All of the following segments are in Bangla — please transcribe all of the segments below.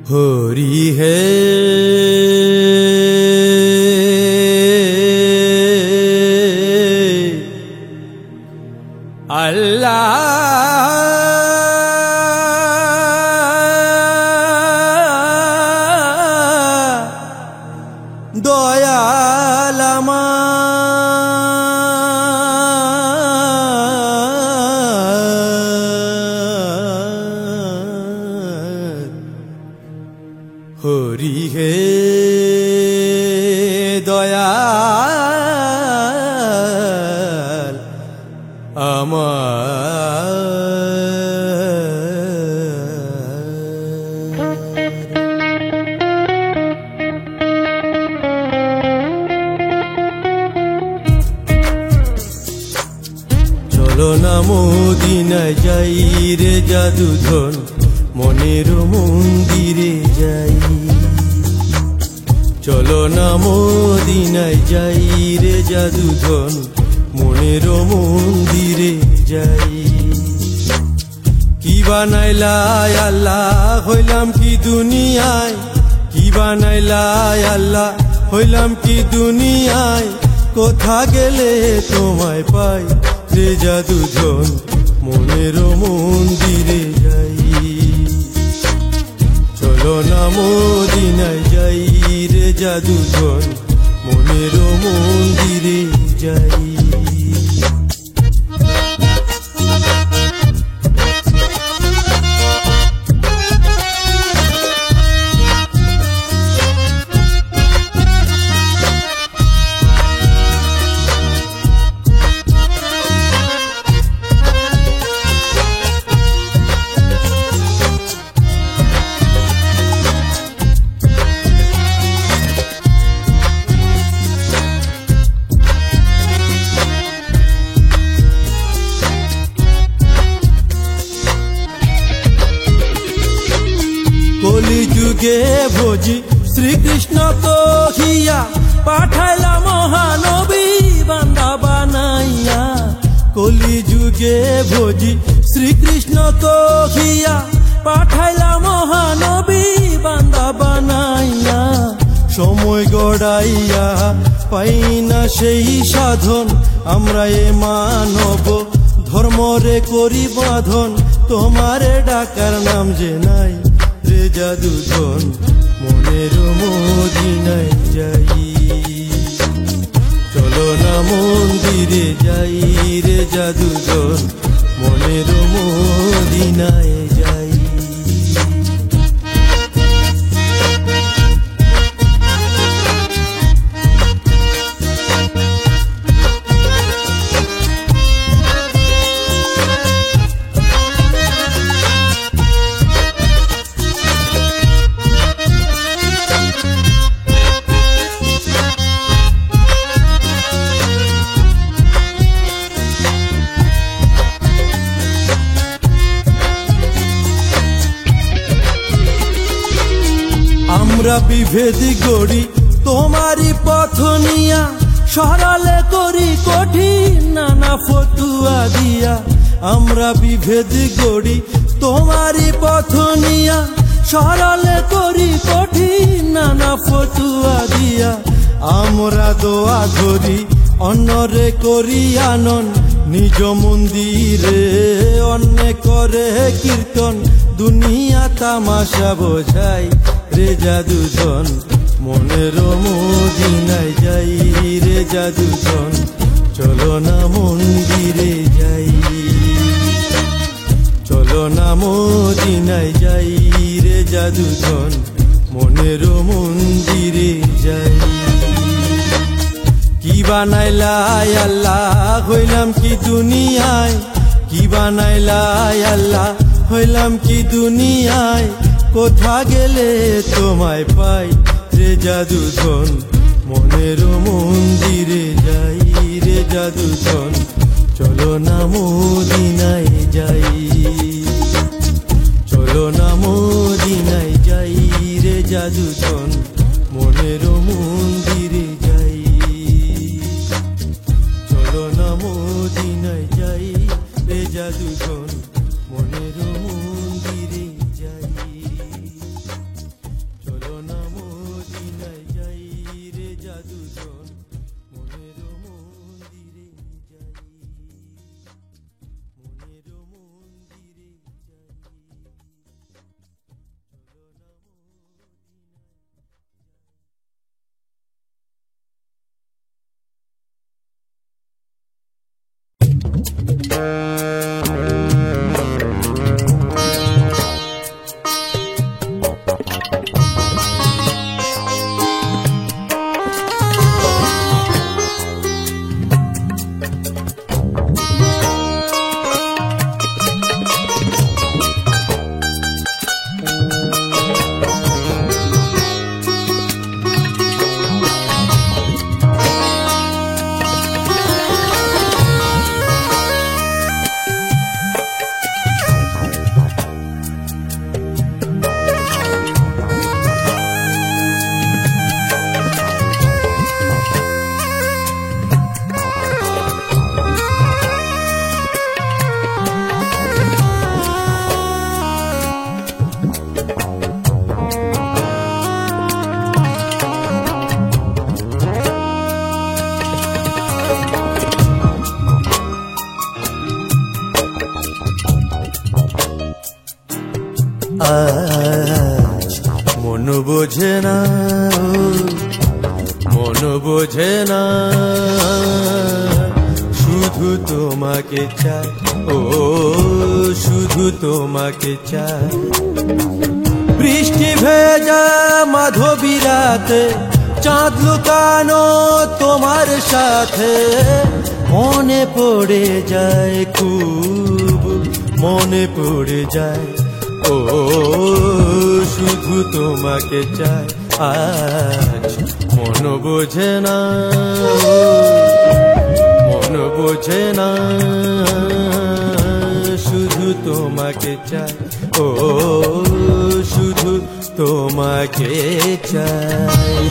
हरि है अल्लाह दयाल हरि हे दयाल चलो ना मदिनाय जाई रे जादूधन मनेर मंदिरे जाई चलो ना मदिनाय जाई रे जादूधन मनेर मंदिरे जाई की बानाइला आल्लाह हইলাম की दुनियाय की बानाइला आल्लाह हইলাম की दुनियाय कोथा गेले तोमाय पाई रे जादूधन मनेर मंदिरे जाई चलो ना मदिनाय जाई रे जादूधन मनेर मंदिरे जाई कलि जुगे भोजी श्री कृष्ण कहिया पाठाइला महानबी बांदा बानाइया कलि जुगे भोजी श्री कृष्ण कहिया पाठाइला महानबी बांदा बानाइया समय गड़ाइया पाइना सेई साधन आमरा ए मानव धर्म रे करी बाधन तोमारे डाकार नाम जे नाई रे जादूधन मनेर मदिनाय जाई चलो ना मंदिरे जाई रे जादूधन मनेर मदिनाय जाई আমরা বিভেদ গড়ি তোমারি পথ নিয়া সরালে করি কঠিন নানা ফতুয়া দিয়া আমরা বিভেদ গড়ি তোমারি পথ নিয়া সরালে করি কঠিন নানা ফতুয়া দিয়া আমরা দোয়া ধরি অন্যরে করি আনন নিজ মন্দিরে অন্য করে কীর্তন দুনিয়া তামাশা বোঝাই रे जादूधन मनेर मदिनाय जाई रे जादूधन चलो ना मंदिरे जाई चलो ना मदिनाय जाई रे जादूधन मनेर मंदिरे जाई की बानाइला आल्लाह हইলাম की दुनियाय की बानाइला आल्लाह हইলাম की दुनियाय कोथा गेले तोमाय पाई रे जादूधन मनेर मंदिरे जाई रे जादूधन चलो ना मदिनाय जाई चलो ना मदिनाय जाई रे जादूधन मनेर मंदिरे जाई चलो ना मदिनाय जाई रे जादूधन मनेर मंदिरे जाई। আজ মন বোঝে না, মন বোঝে না, শুধু তোমাকে চাই, ও শুধু তোমাকে চাই। বৃষ্টি ভেজা মাধবী রাতে চাঁদ লুকানো তোমার সাথে, মনে পড়ে যায় খুব, মনে পড়ে যায়, ও শুধু তোমাকে চাই। আজ মন বোঝে না, মন বোঝে না, শুধু তোমাকে চাই, ও শুধু তোমাকে চাই।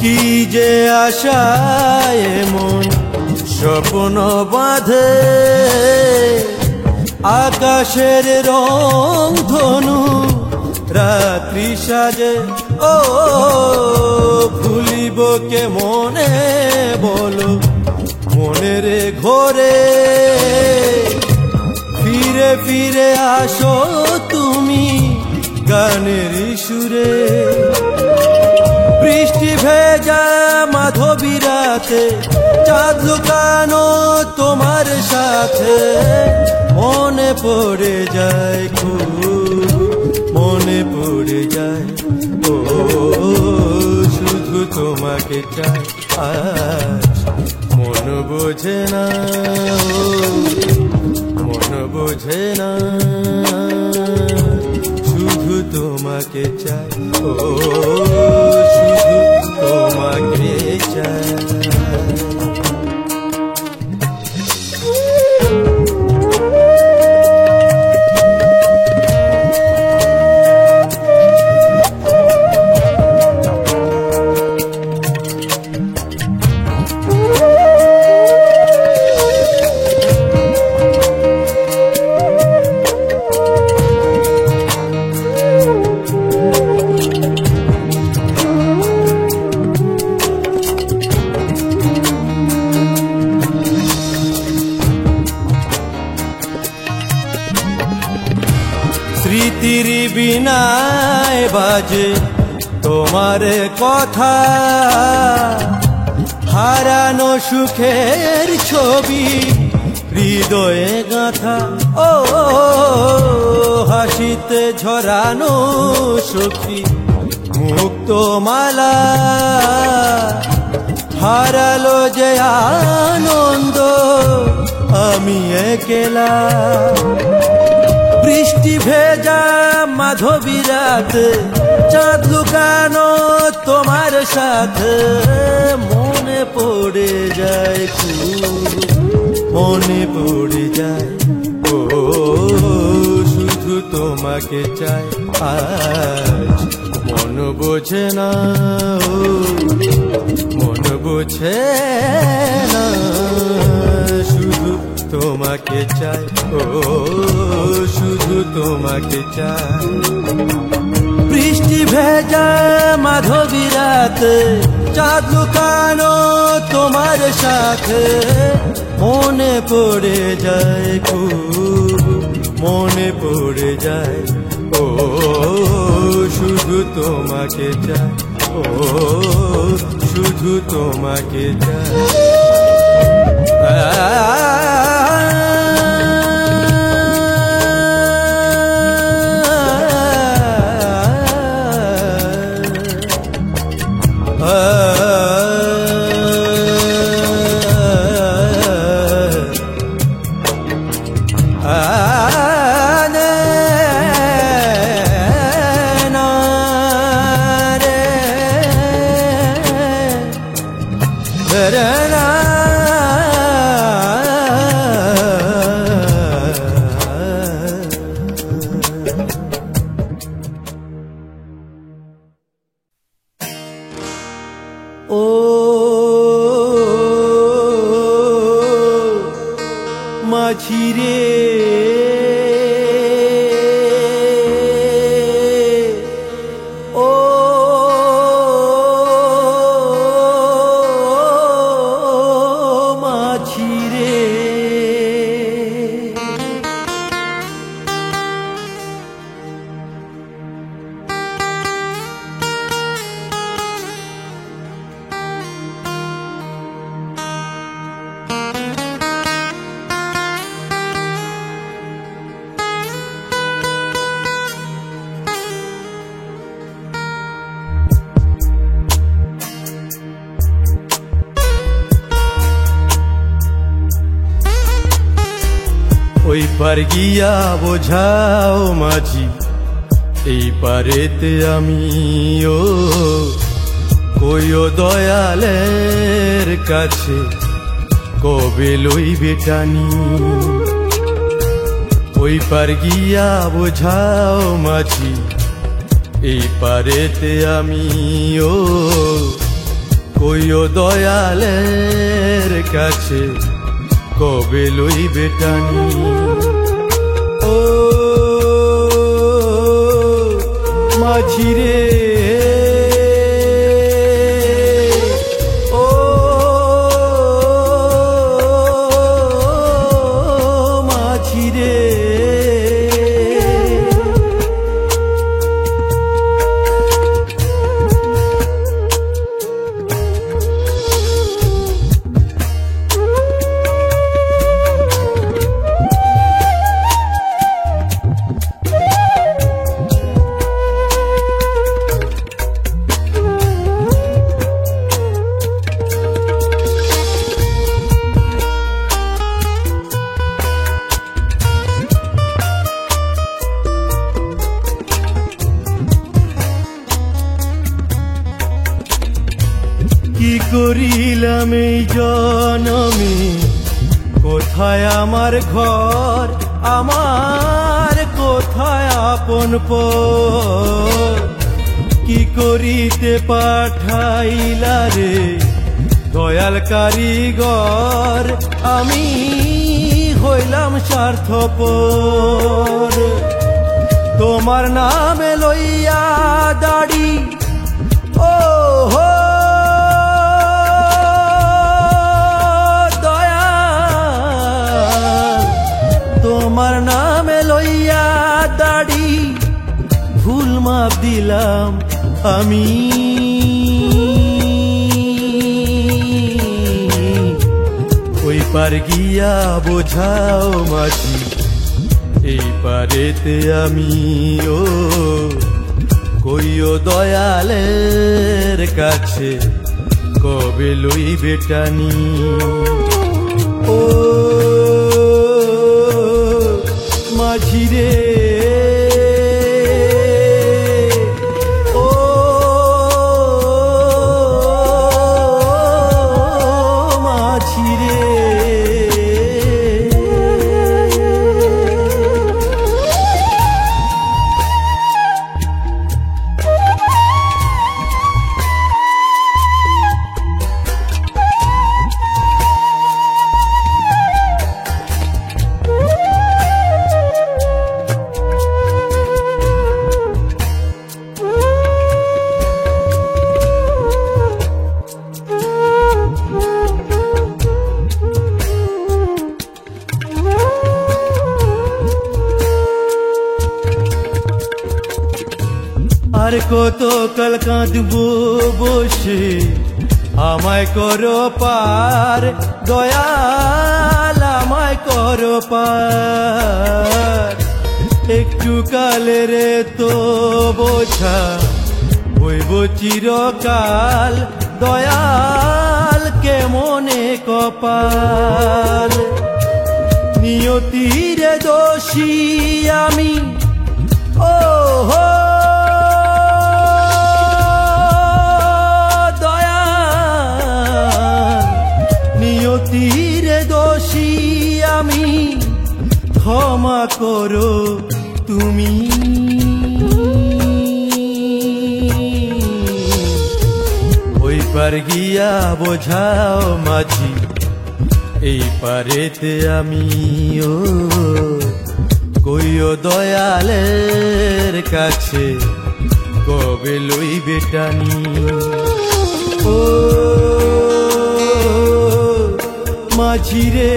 কি যে আশায় মন স্বপ্ন বাঁধে, আকাশের রং ধনু রাত্রি সাজে, ও ভুলিব কে মনে বলো মনের ঘরে, ফিরে ফিরে আসো তুমি গানের সুরে। বৃষ্টি ভেজা মাধবী রাতে চাঁদ লুকানো তোমার সাথে, মনে পড়ে যায় খুব, মনে পড়ে যায়, ও শুধু তোমাকে চাই। আজ মন বোঝে না, মন বোঝে না, শুধু তোমাকে চাই, ও শুধু তোমাকে চাই। স্মৃতির বিনায় বাজে তোমার কথা, হারানো সুখের ছবি হৃদয়ে গাঁথা, ও হাসিতে ঝরানো সখী মুক্ত মালা, হারালো যে আনন্দ আমি একলা। বৃষ্টি ভেজা মাধবী রাতে চাঁদ লুকানো তোমার সাথে, মনে পড়ে যায় খুব, মনে পড়ে যায়, ও শুধু তোমাকে চাই। আজ মন বোঝে না, ও মন বোঝে না, শুধু তোমাকে চাই, ও শুধু তোমাকে চাই। বৃষ্টি ভেজা মাধবী রাতে চাঁদ লুকানো তোমার সাথে, মনে পড়ে যায় খুব, মনে পড়ে যায়, ও শুধু তোমাকে চাই, ও শুধু তোমাকে চাই। রা ও মাঝি রে ওই পার গিয়া বোঝাও মাঝি এই পারেতে আমিও কইও দয়ালের কাছে কবে লইবে টানি ওই পার গিয়া বোঝাও মাঝি এই পারেতে আমিও কইও দয়ালের কাছে কবে লইবে টানি ও মাঝি রে ও মাঝি রে কি করিলাম এই জনমে কোথায় আমার ঘর আমার কোথায় আপন পর কি করিতে পাঠাইলা রে দয়াল কারিগর আমি হইলাম স্বার্থপর তোমার নামে লইয়া দাড়ি ও হো তোমার নামে লইয়া দাড়ি ভুল মাপ দিলাম আমি ওই পার গিয়া বোঝাও মাঝি এই পারেতে আমিও কইও দয়ালের কাছে কবে লইবে টানি ও মাঝি রে ও মাঝি রে আর কত কাল কাঁদবো বসে আমায় করো পার দয়াল আমায় করো পার একটু কালের তো বোঝা হইব চিরকাল দয়াল কেমনে কপাল নিয়তিরে দোষী আমি ও হো দয়াল পার গিয়া বোঝাও মাঝি এই পারেতে আমিও কইও দয়ালের কাছে কবে লইবে টানি ও মাঝি রে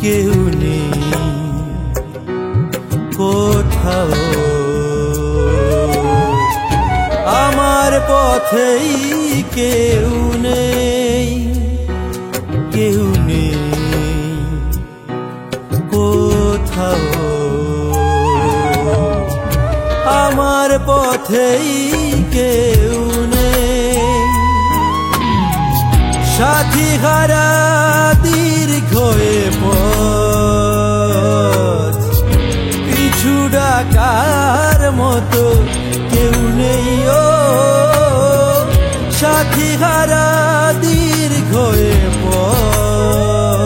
কেউ নেই কোথাও আমার পথেই কেউ নেই কোথাও আমার পথেই কেউ নেই সাথী হারা দীর্ঘ পথ পিছু ডাকার মতো কেউ নেই ও সাথী হারা দীর্ঘ পথ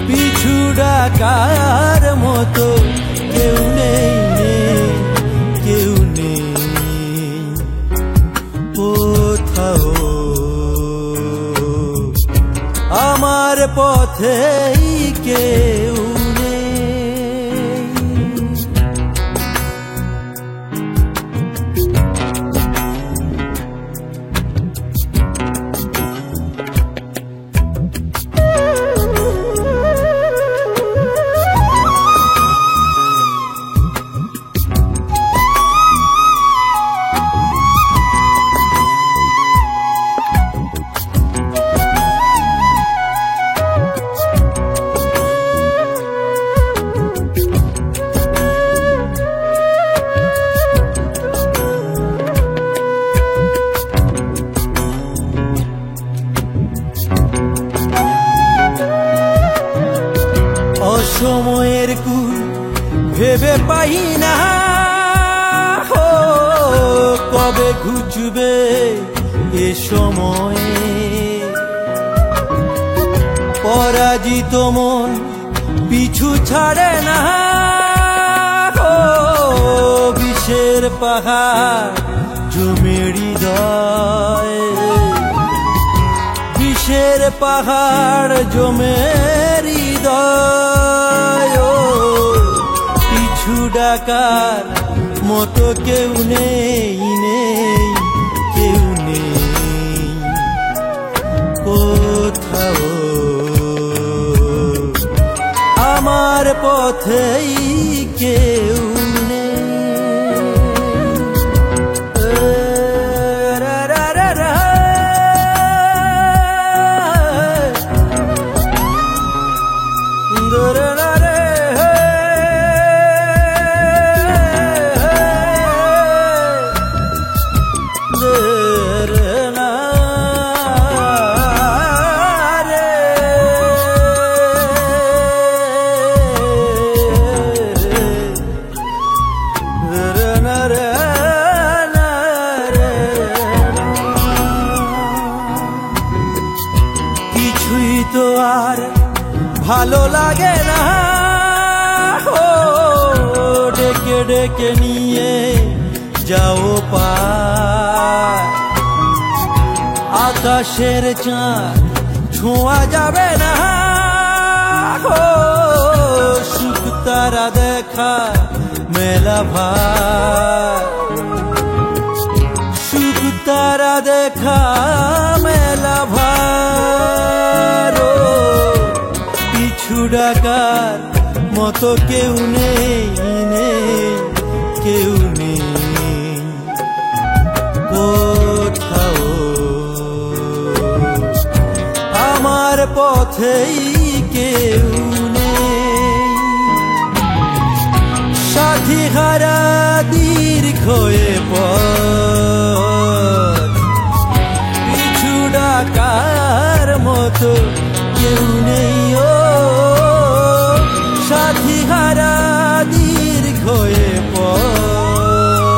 পিছু ডাকার মতো কেউ নেই কোথাও আমার পথেই কেউ সময়ের কুল ভেবে পাই না কবে ঘুচবে এ সময়ে পরাজিত মন পিছু ছাড়ে না, বিষের পাহাড় জমে হৃদয়, বিষের পাহাড় জমে হৃদয়। পিছু ডাকার মতো কেউ নেই, নেই কেউ নেই কোথাও, আমার পথেই কেউ নেই। কিছুই তো আর ভালো লাগে না, ডেকে ডেকে নিয়ে যাও পার, আকাশের চাঁদ ছোঁয়া যাবে না, সুখ তারা দেখা মেলা ভার, সুখ তারা দেখা মেলা ভার। পিছু ডাকার মতো কেউ নেই, নেই কেউ নেই কোথাও, আমার পথেই কেউ নেই। সাথী হারা দীর্ঘ এ পথ, পিছু ডাকার মতো কেউ নেই, ও সাথী হারা দীর্ঘ এ পথ,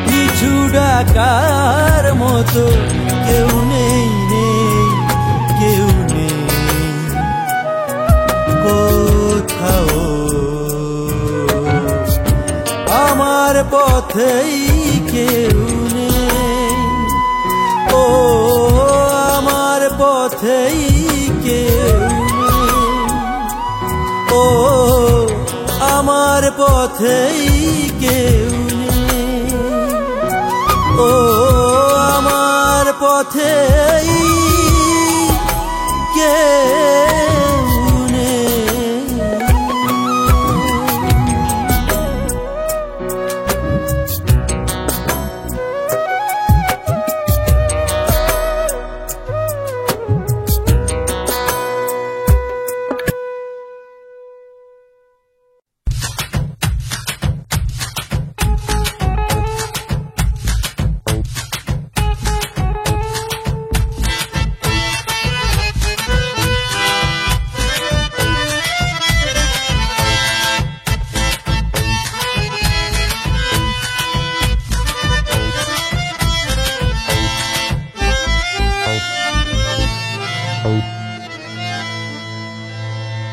পিছু ডাকার মতো কেউ নেই, নেই কেউ নেই কোথাও, আমার পথেই কেউ নেই, ও আমার পথেই কেউ নেই, ও আমার পথেই কেউ নেই, ও আমার পথেই কেউ নেই।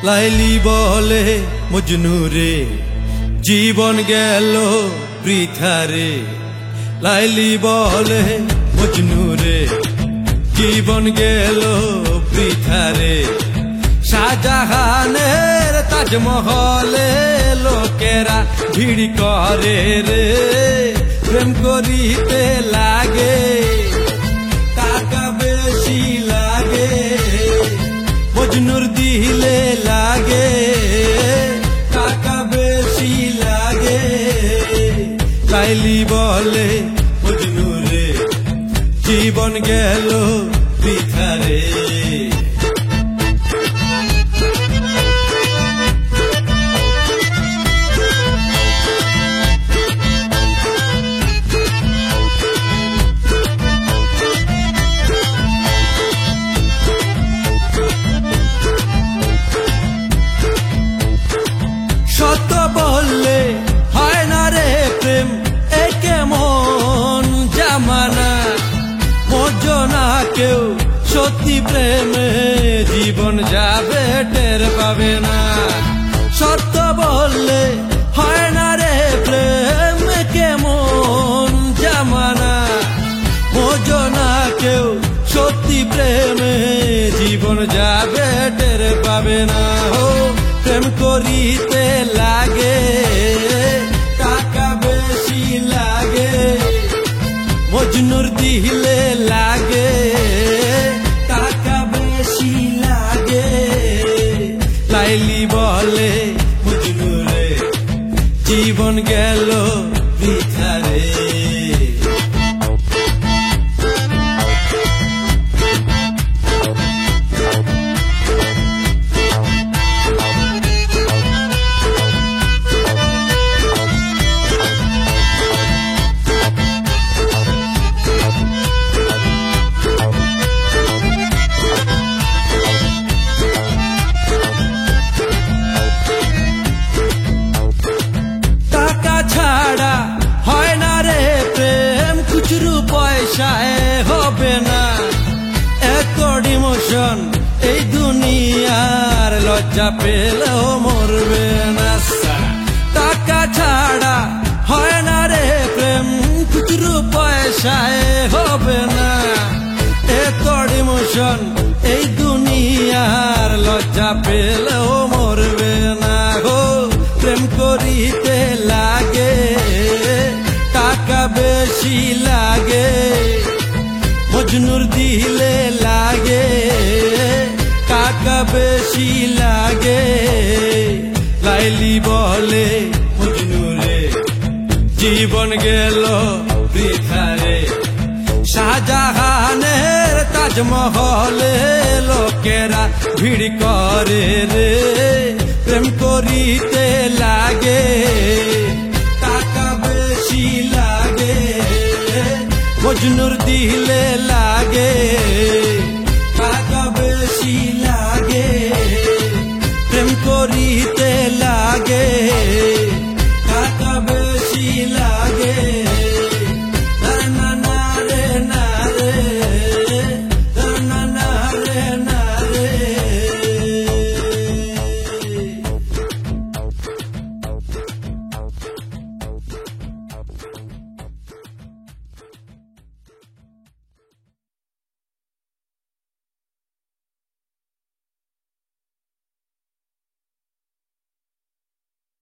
লাইলি বলে মজনু রে, জীবন গেল বৃথা রে, লাইলি বলে মজনু রে, জীবন গেল বৃথা রে। শাহজাহানের তাজমহলে লোকেরা ভিড় করে রে, প্রেম করিতে লাগে টাকা বেশি লাগে, মজনুর দিলে লাগে টাকা বেশি লাগে। লাইলি বলে মজনু রে, জীবন গেল বৃথা রে। সত্য বললে হয় না রে প্রেম, এ কেমন জামানা, বোঝো না কেউ সত্যি প্রেমে জীবন যাবে টের পাবে না। সত্য বললে হয় না রে প্রেম, কেমন জামানা বোঝো না কেউ সত্যি প্রেমে জীবন যাবে টের পাবে না। ও প্রেম করিতে লাগে টাকা বেশি লাগে, মজনুর দিলে লাগে টাকা বেশি লাগে। লাইলি বলে মজনুরে জীবন গেল বৃথা রে। ছাড়া হয় না রে প্রেম, খুচরু পয়সায় হবে না এত ডিমোশন এই দুনিয়ার, লজ্জা পেলেও মরবে না। টাকা ছাড়া হয় না রে প্রেম, খুচরু পয়সায় হবে না এত ডিমোশন এই দুনিয়ার, লজ্জা পেলেও মরবে না। গো প্রেম করিতে লাগে টাকা বেশি লাগে, মজনুর দিলে লাগে টাকা বেশি লাগে। লাইলি বলে মজনুরে জীবন গেল বৃথা রে। শাহজাহানের তাজমহলে লোকেরা ভিড় করে রে, প্রেম করিতে লাগে টাকা বেশি লাগে, মজনুর দিলে লাগে